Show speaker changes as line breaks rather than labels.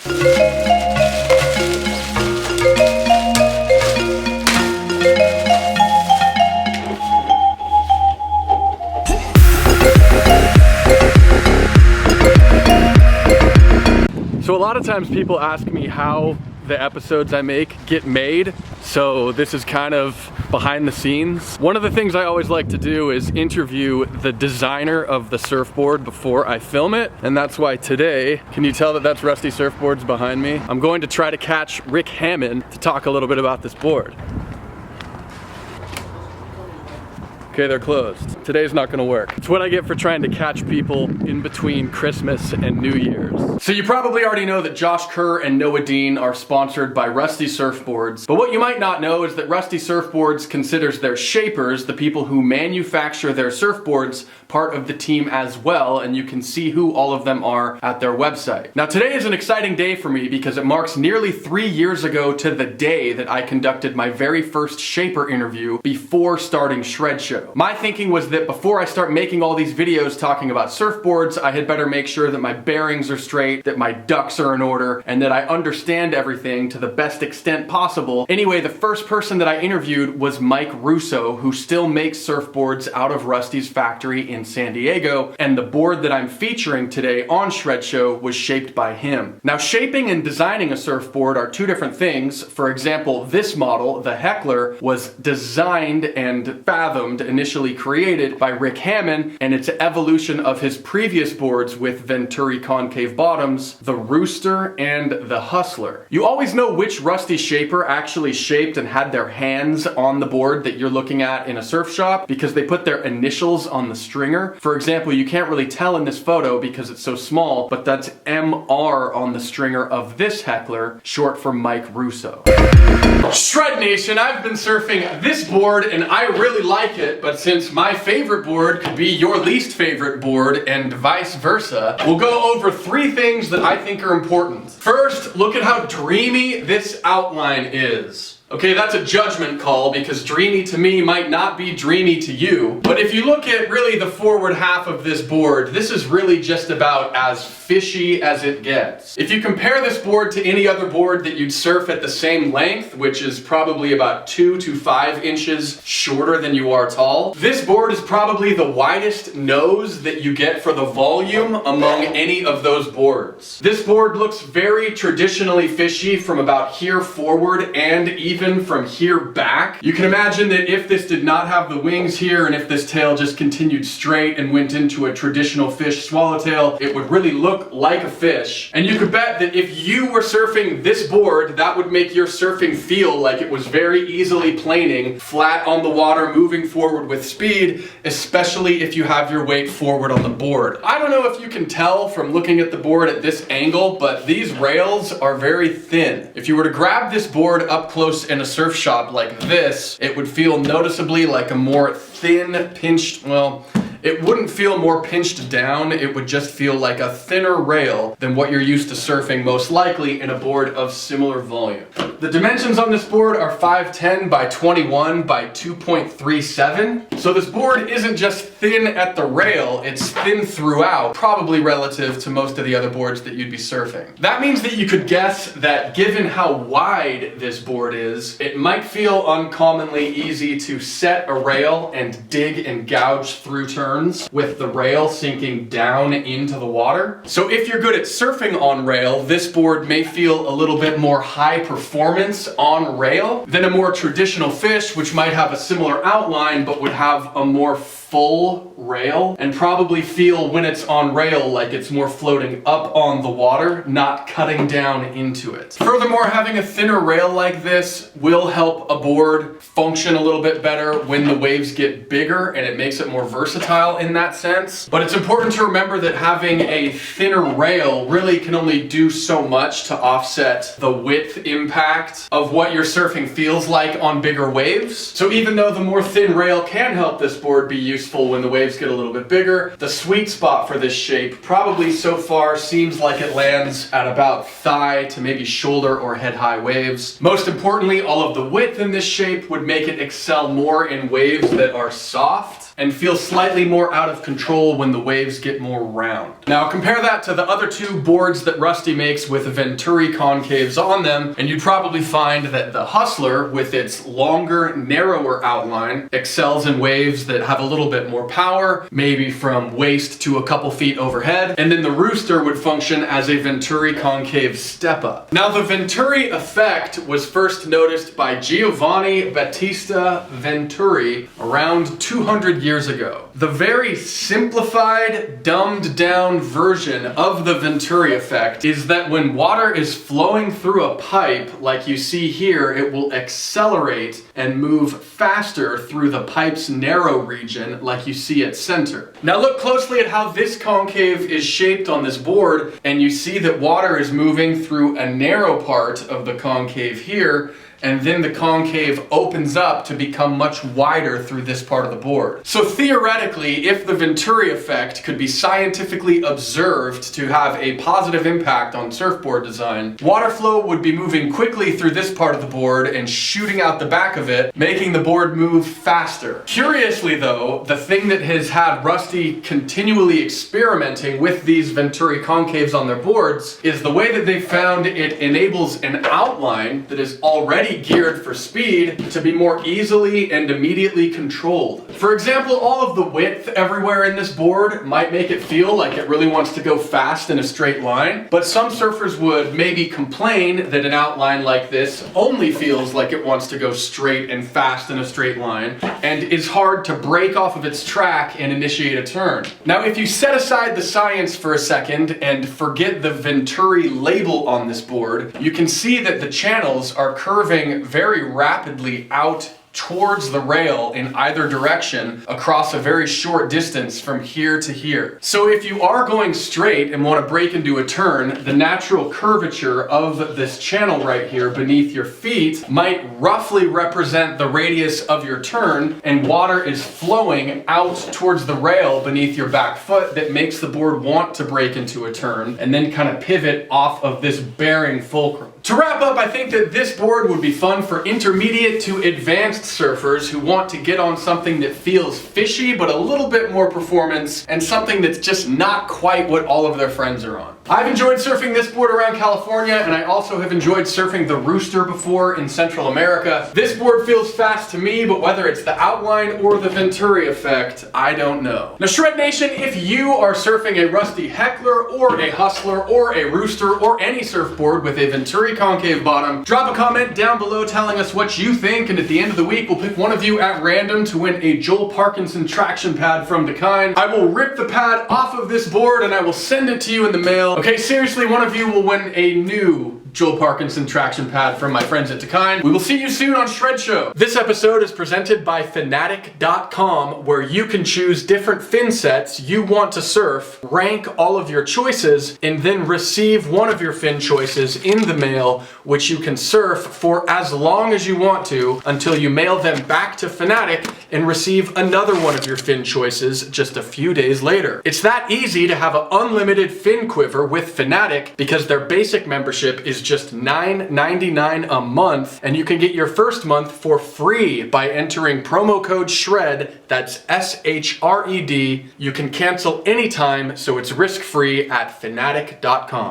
So a lot of times people ask me how the episodes I make get made. So this is kind of behind the scenes. One of the things I always like to do is interview the designer of the surfboard before I film it. And that's why today, can you tell that that's Rusty Surfboards behind me? I'm going to try to catch Rick Hammond to talk a little bit about this board. Okay, they're closed. Today's not gonna work. It's what I get for trying to catch people in between Christmas and New Year's. So you probably already know that Josh Kerr and Noah Dean are sponsored by Rusty Surfboards. But what you might not know is that Rusty Surfboards considers their shapers, the people who manufacture their surfboards, part of the team as well, and you can see who all of them are at their website. Now today is an exciting day for me because it marks nearly 3 years ago to the day that I conducted my very first shaper interview before starting Shred Show. My thinking was that before I start making all these videos talking about surfboards, I had better make sure that my bearings are straight, that my ducks are in order, and that I understand everything to the best extent possible. Anyway, the first person that I interviewed was Mike Russo, who still makes surfboards out of Rusty's factory in San Diego, and the board that I'm featuring today on Shred Show was shaped by him. Now, shaping and designing a surfboard are two different things. For example, this model, the Heckler, was designed and fathomed, initially created by Rick Hammond, and it's an evolution of his previous boards with Venturi Concave bottoms, the Rooster and the Hustler. You always know which Rusty shaper actually shaped and had their hands on the board that you're looking at in a surf shop because they put their initials on the stringer. For example, you can't really tell in this photo because it's so small, but that's MR on the stringer of this Heckler, short for Mike Russo. Shred Nation, I've been surfing this board and I really like it, but since my favorite board could be your least favorite board and vice versa, we'll go over 3 things that I think are important. First, look at how dreamy this outline is. Okay, that's a judgment call because dreamy to me might not be dreamy to you. But if you look at really the forward half of this board, this is really just about as fishy as it gets. If you compare this board to any other board that you'd surf at the same length, which is probably about 2 to 5 inches shorter than you are tall, this board is probably the widest nose that you get for the volume among any of those boards. This board looks very traditionally fishy from about here forward and even from here back. You can imagine that if this did not have the wings here and if this tail just continued straight and went into a traditional fish swallowtail, it would really look like a fish. And you could bet that if you were surfing this board, that would make your surfing feel like it was very easily planing, flat on the water, moving forward with speed, especially if you have your weight forward on the board. I don't know if you can tell from looking at the board at this angle, but these rails are very thin. If you were to grab this board up close in a surf shop like this, it would feel noticeably like a more thin, pinched, well, it wouldn't feel more pinched down, it would just feel like a thinner rail than what you're used to surfing most likely in a board of similar volume. The dimensions on this board are 5'10" by 21 by 2.37. So this board isn't just thin at the rail, it's thin throughout, probably relative to most of the other boards that you'd be surfing. That means that you could guess that given how wide this board is, it might feel uncommonly easy to set a rail and dig and gouge through turns with the rail sinking down into the water. So if you're good at surfing on rail, this board may feel a little bit more high performance on rail than a more traditional fish, which might have a similar outline but would have a more full rail and probably feel when it's on rail like it's more floating up on the water, not cutting down into it. Furthermore, having a thinner rail like this will help a board function a little bit better when the waves get bigger, and it makes it more versatile in that sense. But it's important to remember that having a thinner rail really can only do so much to offset the width impact of what your surfing feels like on bigger waves. So even though the more thin rail can help this board be useful when the waves get a little bit bigger, the sweet spot for this shape probably so far seems like it lands at about thigh to maybe shoulder or head high waves. Most importantly, all of the width in this shape would make it excel more in waves that are soft. and feel slightly more out of control when the waves get more round. Now compare that to the other two boards that Rusty makes with Venturi Concaves on them, and you'd probably find that the Hustler, with its longer, narrower outline, excels in waves that have a little bit more power, maybe from waist to a couple feet overhead, and then the Rooster would function as a Venturi Concave step-up. Now the Venturi effect was first noticed by Giovanni Battista Venturi around 200 years ago. The very simplified, dumbed down version of the Venturi effect is that when water is flowing through a pipe, like you see here, it will accelerate and move faster through the pipe's narrow region, like you see at center. Now look closely at how this concave is shaped on this board, and you see that water is moving through a narrow part of the concave here, and then the concave opens up to become much wider through this part of the board. So theoretically, if the Venturi effect could be scientifically observed to have a positive impact on surfboard design, water flow would be moving quickly through this part of the board and shooting out the back of it, making the board move faster. Curiously though, the thing that has had Rusty continually experimenting with these Venturi Concaves on their boards is the way that they found it enables an outline that is already geared for speed to be more easily and immediately controlled. For example, all of the width everywhere in this board might make it feel like it really wants to go fast in a straight line, but some surfers would maybe complain that an outline like this only feels like it wants to go straight and fast in a straight line and is hard to break off of its track and initiate a turn. Now, if you set aside the science for a second and forget the Venturi label on this board, you can see that the channels are curving very rapidly out towards the rail in either direction across a very short distance from here to here. So if you are going straight and want to break into a turn, the natural curvature of this channel right here beneath your feet might roughly represent the radius of your turn, and water is flowing out towards the rail beneath your back foot that makes the board want to break into a turn and then kind of pivot off of this bearing fulcrum. To wrap up, I think that this board would be fun for intermediate to advanced surfers who want to get on something that feels fishy but a little bit more performance, and something that's just not quite what all of their friends are on. I've enjoyed surfing this board around California, and I also have enjoyed surfing the Rooster before in Central America. This board feels fast to me, but whether it's the outline or the Venturi effect, I don't know. Now Shred Nation, if you are surfing a Rusty Heckler or a Hustler or a Rooster or any surfboard with a Venturi Concave bottom, drop a comment down below telling us what you think, and at the end of the week we'll pick one of you at random to win a Joel Parkinson traction pad from Dakine. I will rip the pad off of this board and I will send it to you in the mail. Okay, seriously, one of you will win a new Joel Parkinson traction pad from my friends at Dakine. We will see you soon on Shred Show. This episode is presented by Fanatic.com, where you can choose different fin sets you want to surf, rank all of your choices, and then receive one of your fin choices in the mail, which you can surf for as long as you want to until you mail them back to Fanatic and receive another one of your fin choices just a few days later. It's that easy to have an unlimited fin quiver with Fanatic because their basic membership is just $9.99 a month, and you can get your first month for free by entering promo code SHRED, that's SHRED. You can cancel anytime, so it's risk-free at Fanatic.com.